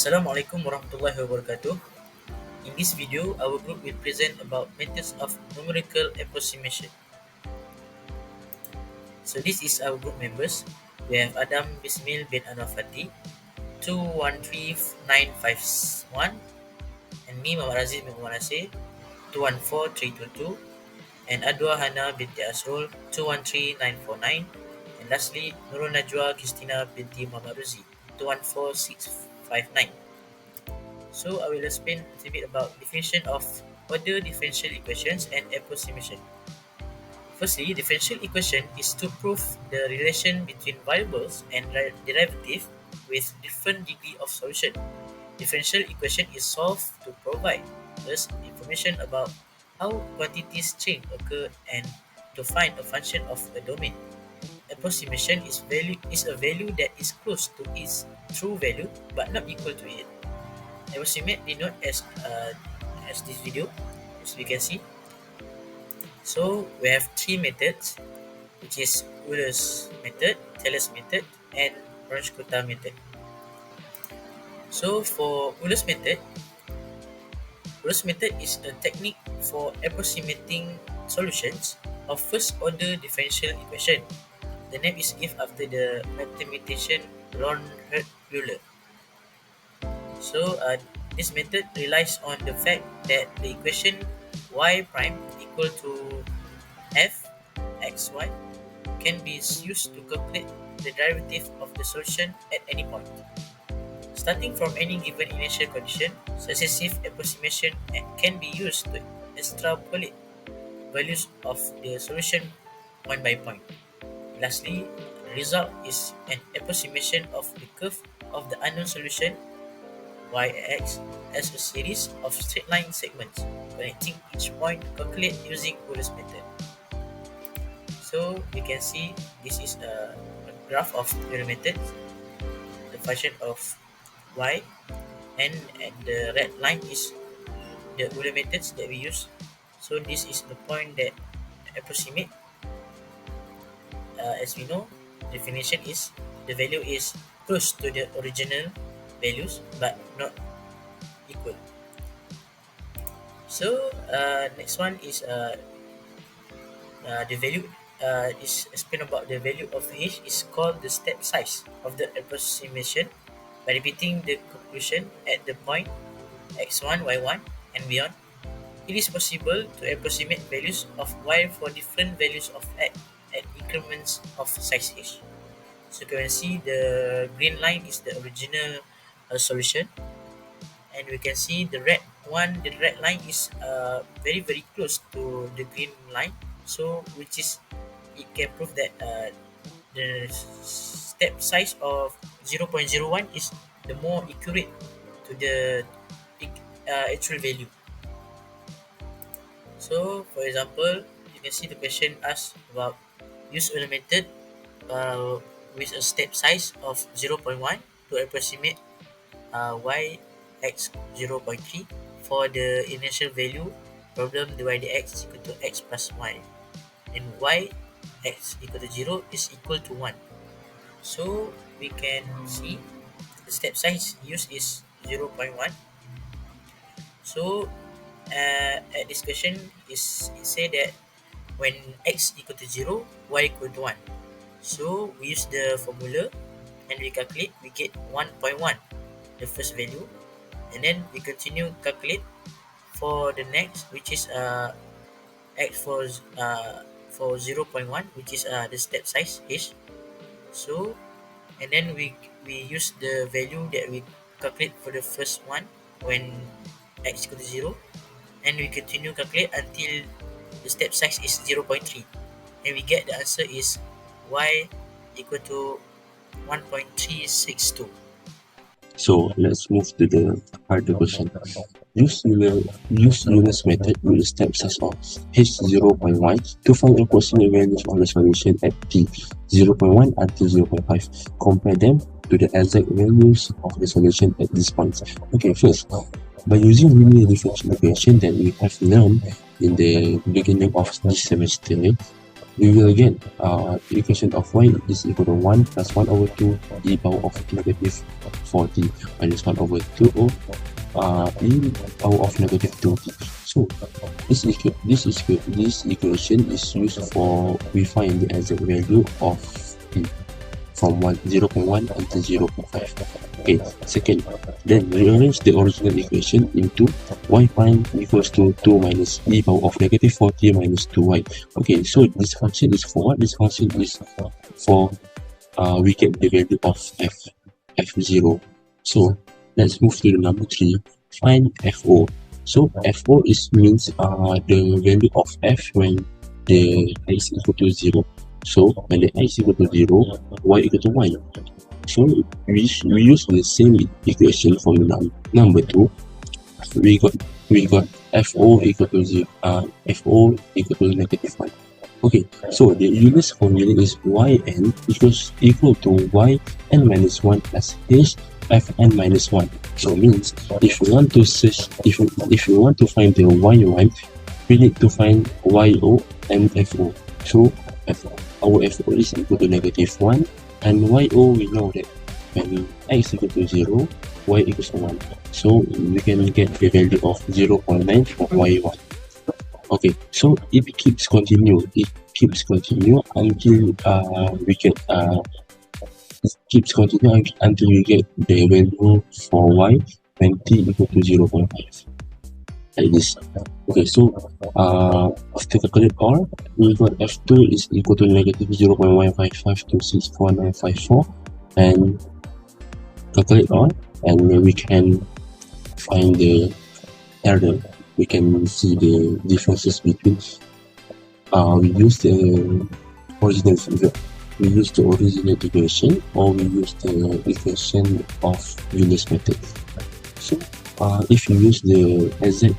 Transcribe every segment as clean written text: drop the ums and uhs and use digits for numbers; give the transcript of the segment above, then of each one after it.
Assalamualaikum warahmatullahi wabarakatuh. In this video, our group will present about methods of numerical approximation. So this is our group members. We have Adam Bismil bin Anwar-Fatih, 213951, and me Muhammad Aziz bin Umar Nasir, 214322, and Adwa Hana binti Asrul, 213949, and lastly Nurul Najwa Christina binti Muhammad Ruzi, 214659. So I will explain a little bit about definition of order differential equations and approximation. Firstly, differential equation is to prove the relation between variables and derivative with different degree of solution. Differential equation is solved to provide us information about how quantities change occur and to find a function of a domain. Approximation is a value that is close to its true value but not equal to it. Approximate denote as this video, as we can see. So we have three methods, which is Euler's method, Taylor's method, and Runge-Kutta method. So for Euler's method is a technique for approximating solutions of first order differential equation. The name is given after the mathematician Leonhard Euler. So this method relies on the fact that the equation y prime equal to f xy can be used to calculate the derivative of the solution at any point. Starting from any given initial condition, successive approximation can be used to extrapolate values of the solution point by point. Lastly, the result is an approximation of the curve of the unknown solution y-axis as a series of straight line segments connecting each point calculated using Euler's method. So you can see this is a graph of Euler method, the function of y, and the red line is the Euler methods that we use. So this is the point that approximate. As we know, definition is the value is close to the original values but not equal. So next one is the value is explain about the value of h is called the step size of the approximation by repeating the conclusion at the point x1, y1 and beyond. It is possible to approximate values of y for different values of x at increments of size h. So you can see the green line is the original solution, and we can see the red line is very close to the green line, so which is it can prove that the step size of 0.01 is the more accurate to the actual value. So for example, you can see the question asks about use Euler method with a step size of 0.1 to approximate y x 0.3 for the initial value problem divided x is equal to x plus y, and y x equal to 0 is equal to 1. So we can see the step size used is 0.1. So at this question it say that when x equal to 0, y equal to 1. So we use the formula and we calculate, we get 1.1, the first value, and then we continue calculate for the next, which is x for 0.1, which is the step size h. So and then we use the value that we calculate for the first one when x equal to 0, and we continue calculate until the step size is 0.3, and we get the answer is y equal to 1.362. So let's move to the harder question. Use Euler's method with a step size of h0.1 to find approximate values of the solution at t 0.1 until 0.5. Compare them to the exact values of the solution at this point. Okay, first, by using linear differential equation that we have learned in the beginning of this semester, we will get the equation of y is equal to 1 plus 1 over 2 e power of negative 40 minus 1 over 2 of e power of negative 20. So this equation is used for we find the exact value of t from 0.1 until 0.5. Okay, second, then rearrange the original equation into y prime equals to 2 minus e power of negative 40 minus 2y. Okay, so this function is for what? This function is for we get the value of f0. So let's move to the number 3. Find fo. So fo means the value of f when the I is equal to 0. So when the I is equal to 0, y equal to 1. So we use the same equation for number 2. We got fo equal to 0, fo equal to negative 1. Okay, so the Euler's formula is yn equal to yn minus 1 plus h fn minus 1. So means if you want to search, if you want to find the y1, we need to find yo and fo. So our fo is equal to negative 1, and yo we know that when x equal to 0, y equals to 1. So we can get the value of 0.9 for y1. Okay, so it keeps continue until we get until we get the value for y when t equal to 0.5, like this. Okay, so after calculate all, we got f2 is equal to negative 0.155264954, and calculate all, and we can find the error. We can see the differences between we use the original equation, or we use the equation of Euler's method. So if you use the exact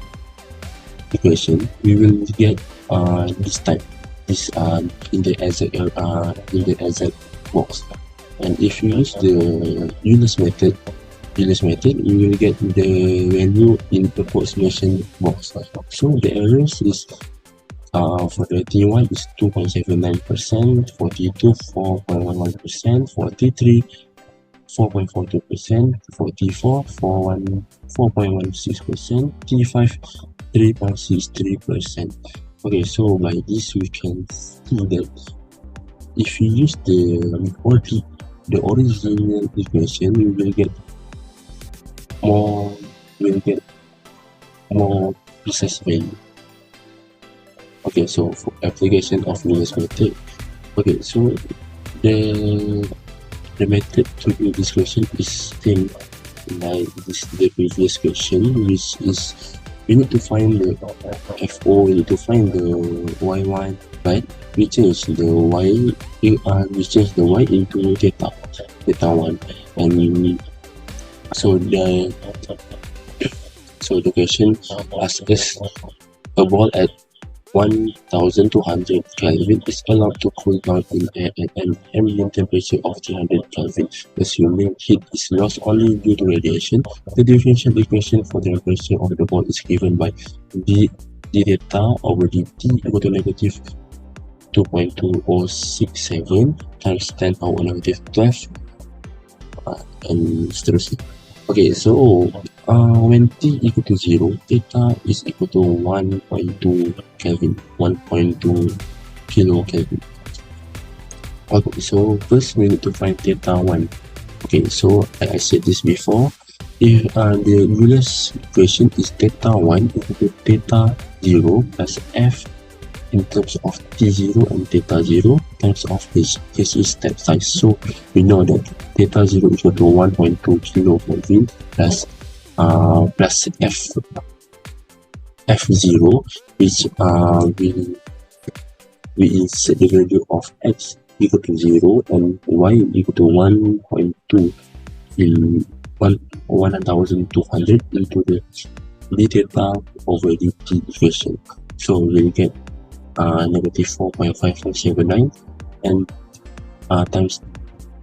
equation, we will get this type, this in the exact box. And if you use the Euler's method, we will get the value in approximation box. So the errors is for the T1 is 2.79%, 42 4.11%, 43 4.42%, 44 4.16%, T5 3.63%. Okay, so by this we can see that if we use the original equation, we will get more precise value. Okay, so for application of Euler's method, okay, so the method to do this question is same like the previous question, which is we need to find the fo, we need to find the y1, right? We change the y into theta 1, and so the question asks us a ball at 1200 Kelvin is allowed to cool down in air at an ambient temperature of 300 Kelvin, assuming heat is lost only due to radiation. The differential equation for the temperature of the ball is given by d theta over dt equal to negative 2.2067 times 10 power negative 12 and seterusnya. Okay, so when t equal to 0, theta is equal to 1.2 Kelvin, 1.2 kilo Kelvin. Okay, so first we need to find theta 1. Okay, so like I said this before, if the Euler's equation is theta 1 equal to theta 0 plus f in terms of t0 and theta 0 times of h is step size. So we know that theta 0 equal to 1.2 kilo Kelvin plus f0, which we insert the value of x equal to 0 and y equal to 1.2 in 1200 into the d theta over dt equation. So we'll get negative 4.5579 and times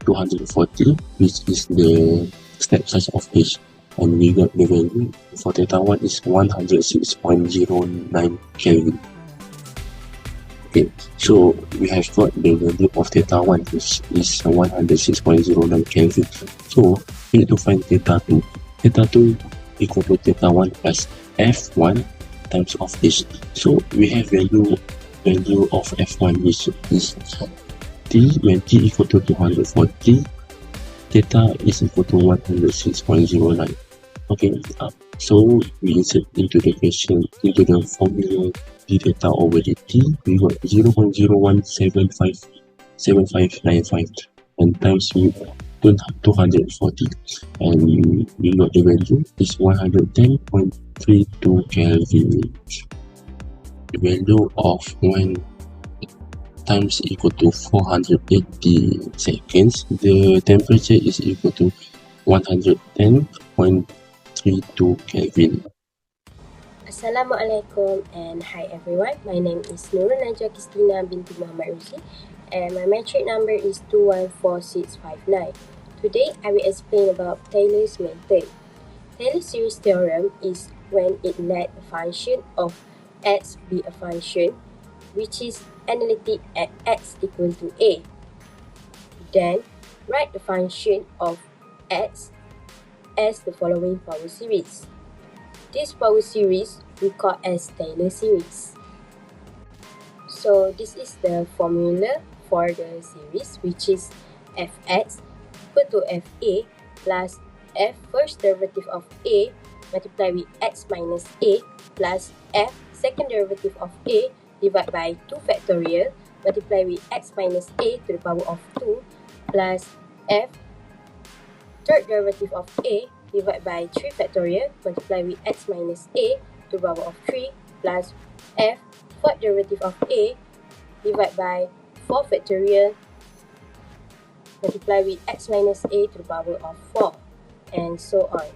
240, which is the step size of h, and we got the value for theta 1 is 106.09 Kelvin. Okay, so we have got the value of theta 1, which is 106.09 Kelvin. So we need to find theta 2. Theta 2 equal to theta 1 plus F1 times of this. So we have value of F1, which is T, when T equal to 240, theta is equal to 106.09. Okay, so we insert into the question, into the formula, d theta over dt, we got 0.01757595 and times with 240, and we got the value is 110.32 Kelvin. The value of 1 times equal to 480 seconds. The temperature is equal to 110.32 Kelvin. Assalamualaikum and hi everyone. My name is Nurul Najwa Kristina binti Muhammad Ruzi and my metric number is 214659. Today I will explain about Taylor's method. Taylor's series theorem is when it let a function of x be a function which is analytic at x equal to a. Then write the function of x as the following power series. This power series we call as Taylor series. So this is the formula for the series, which is fx equal to fa plus f first derivative of a multiplied with x minus a plus f second derivative of a divided by 2 factorial multiplied with x minus a to the power of 2 plus f third derivative of a divided by 3 factorial multiplied with x minus a to the power of 3 plus f fourth derivative of a divided by 4 factorial multiplied with x minus a to the power of 4 and so on.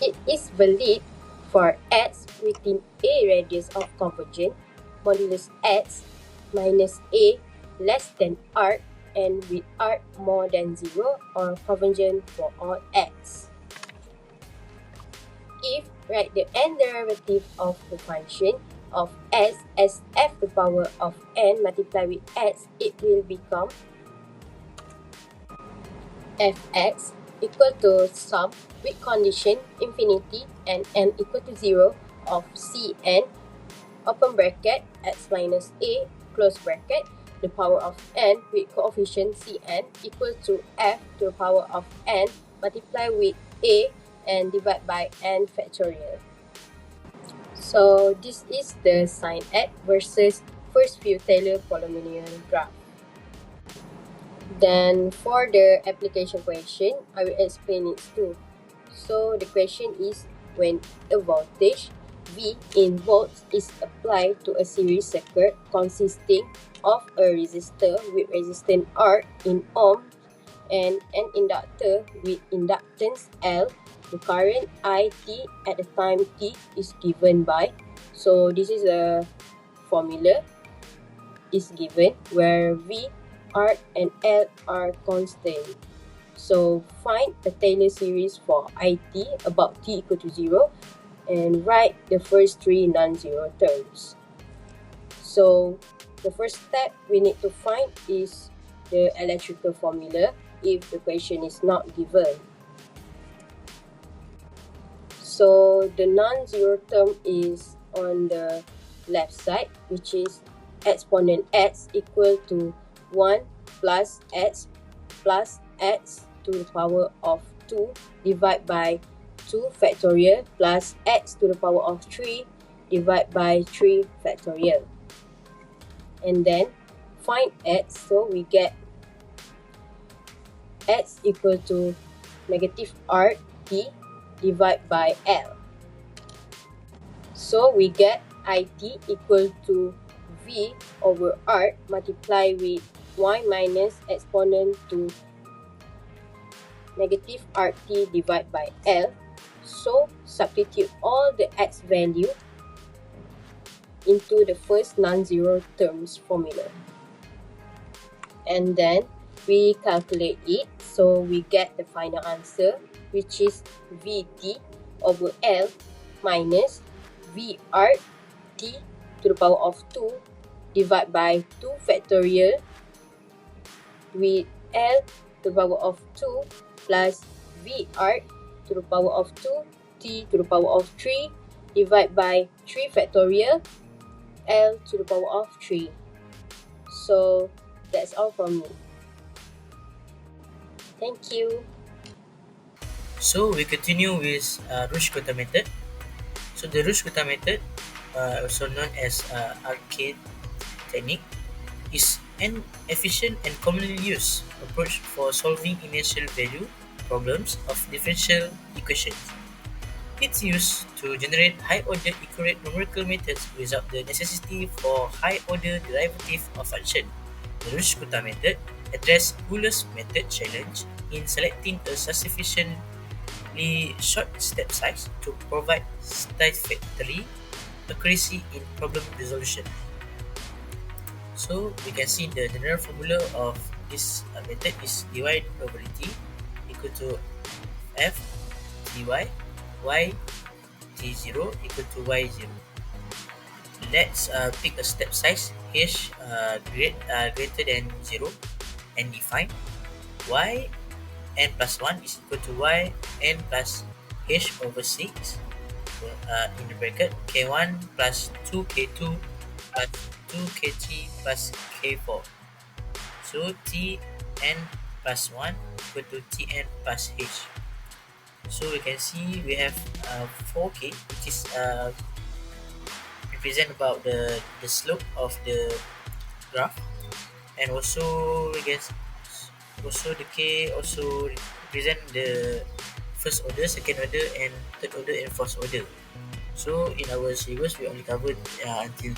It is valid for x within a radius of convergence modulus x minus a less than arc and with arc more than 0 or convergent for all x. If write the n derivative of the function of s as f to the power of n multiplied with x, it will become fx equal to sum with condition infinity and n equal to 0 of cn open bracket x minus a close bracket the power of n with coefficient cn equal to f to the power of n multiplied with a and divided by n factorial. So this is the sin x versus first few Taylor polynomial graph. Then for the application question, I will explain it too. So the question is when a voltage V in volts is applied to a series circuit consisting of a resistor with resistance R in ohm and an inductor with inductance L, the current IT at the time t is given by. So this is a formula is given where V, R and L are constant. So find the Taylor series for IT about t equal to 0 and write the first 3 non-zero terms. So the first step we need to find is the electrical formula if the question is not given. So the non-zero term is on the left side, which is exponent x equal to 1 plus x to the power of 2 divided by 2 factorial plus x to the power of 3 divided by 3 factorial. And then find x, so we get x equal to negative RT divided by L. So we get IT equal to V over R multiplied with y minus exponent to negative RT divided by L. So substitute all the x value into the first non-zero terms formula. And then we calculate it, so we get the final answer, which is Vt over L minus VRT to the power of 2 divided by 2 factorial with L to the power of 2 plus V arc to the power of 2 T to the power of 3 divided by 3 factorial L to the power of 3. So that's all from me. Thank you. So we continue with Rushkota method. So the Rushkota method, also known as arcade technique, is an efficient and commonly used approach for solving initial value problems of differential equations. It's used to generate high-order accurate numerical methods without the necessity for high-order derivative of function. The Rushkota method addresses Euler's method challenge in selecting a sufficiently short step size to provide satisfactory accuracy in problem resolution. So we can see the general formula of this method is dy over dt equal to f dy y t0 equal to y0. Let's pick a step size h greater than 0 and define y n plus 1 is equal to y n plus h over 6 in the bracket k1 plus 2k2 plus 2k3 plus k4. So tn plus 1 equal to tn plus h. So we can see we have 4k, which is represent about the slope of the graph, and also we get also the k also represent the first order, second order, and third order and fourth order. So in our syllabus we only covered until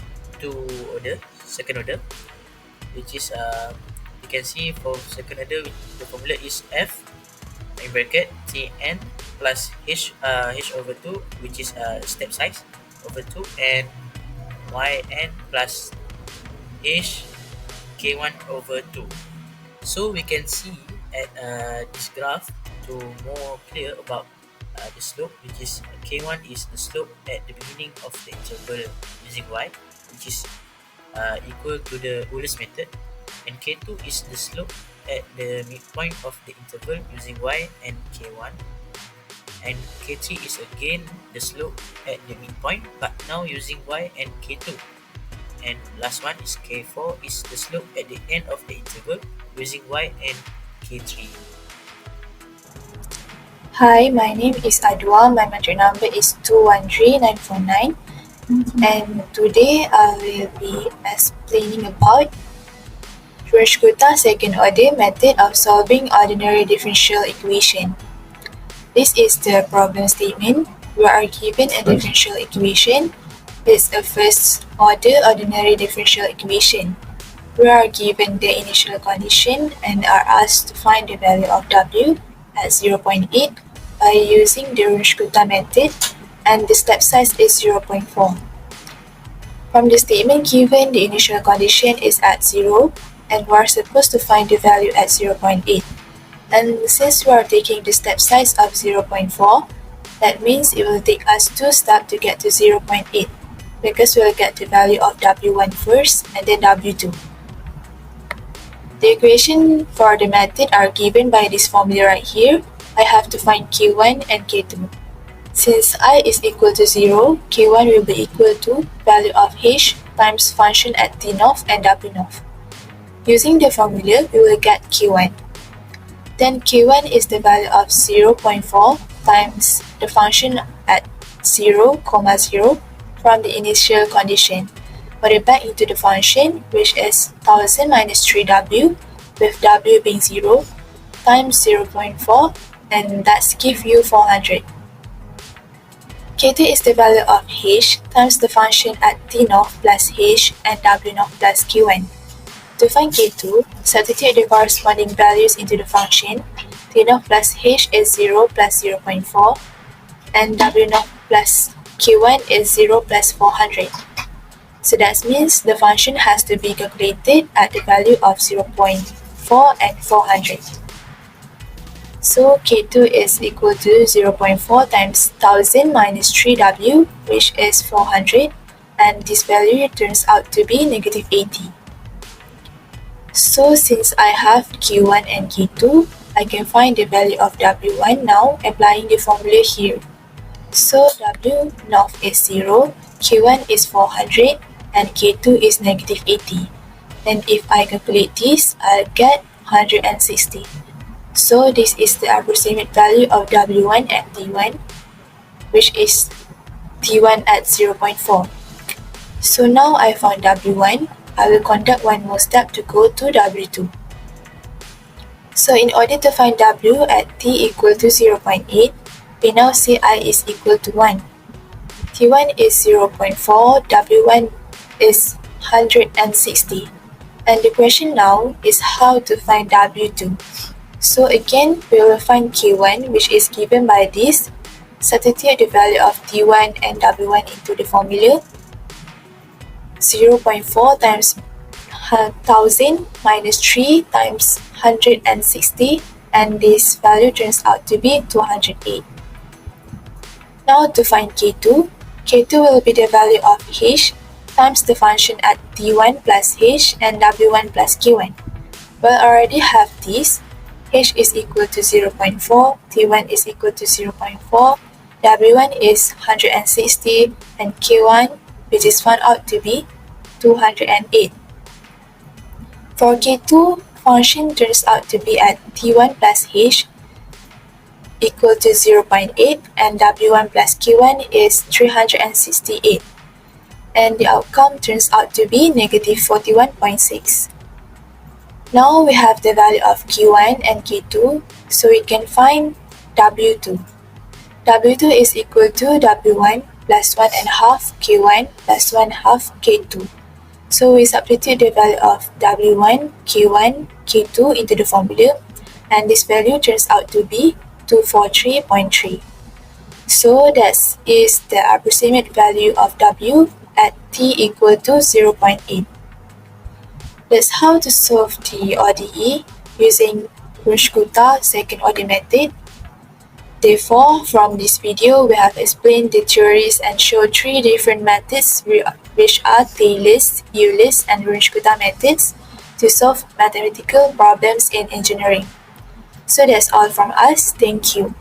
second order, which is you can see for second order the formula is f in bracket tn plus h over 2, which is step size over 2, and yn plus h k1 over 2. So we can see at this graph to more clear about the slope, which is k1 is the slope at the beginning of the interval using y, which is equal to the Euler's method, and k2 is the slope at the midpoint of the interval using y and k1, and k3 is again the slope at the midpoint but now using y and k2, and last one is k4 is the slope at the end of the interval using y and k3. Hi, my name is Adwa. My metric number is 213949, and today I will be explaining about Rushkota second order method of solving ordinary differential equation. This is the problem statement. We are given a differential equation. It's a first order ordinary differential equation. We are given the initial condition and are asked to find the value of w at 0.8 by using the Rushkota method, and the step size is 0.4. From the statement given, the initial condition is at 0, and we are supposed to find the value at 0.8. And since we are taking the step size of 0.4, that means it will take us 2 steps to get to 0.8, because we will get the value of w1 first and then w2. The equation for the method are given by this formula right here. I have to find k1 and k2. Since I is equal to 0, k1 will be equal to value of h times function at t naught and w naught. Using the formula, we will get k1. Then k1 is the value of 0.4 times the function at 0, 0 from the initial condition. Put it back into the function, which is 1000 minus 3w, with w being 0, times 0.4, and that's give you 400. k2 is the value of h times the function at t naught plus h and w naught plus q1. To find k2, substitute the corresponding values into the function. T naught plus h is 0 plus 0.4, and w naught plus q1 is 0 plus 400. So that means the function has to be calculated at the value of 0.4 and 400. So k2 is equal to 0.4 times 1000 minus 3w, which is 400, and this value turns out to be negative 80. So since I have Q1 and Q2, I can find the value of W1 now applying the formula here. So W naught is 0, Q1 is 400, and K2 is negative 80. And if I calculate this, I'll get 160. So this is the approximate value of W1 at T1, which is T1 at 0.4. So now I found W1, I will conduct one more step to go to W2. So in order to find W at T equal to 0.8, we now say I is equal to 1. T1 is 0.4, W1 is 160. And the question now is how to find W2. So again, we will find K1, which is given by this. Substitute the value of T1 and W1 into the formula. 0.4 times 1000 minus 3 times 160, and this value turns out to be 208. Now to find K2, K2 will be the value of H times the function at T1 plus H and W1 plus K1. We already have this. H is equal to 0.4, T1 is equal to 0.4, W1 is 160, and K1, which is found out to be 208. For K2, function turns out to be at T1 plus H equal to 0.8, and W1 plus K1 is 368. And the outcome turns out to be negative 41.6. Now we have the value of Q1 and K2, so we can find W2. W2 is equal to W1 plus 1 half K1 plus 1 half K2. So we substitute the value of W1, K1, K2 into the formula, and this value turns out to be 243.3. So that is the approximate value of W at T equal to 0.8. That's how to solve the ODE using Wunsch-Gupta second order method. Therefore, from this video, we have explained the theories and showed 3 different methods which are Taylor's, Euler's, and Wunsch-Gupta methods to solve mathematical problems in engineering. So that's all from us. Thank you.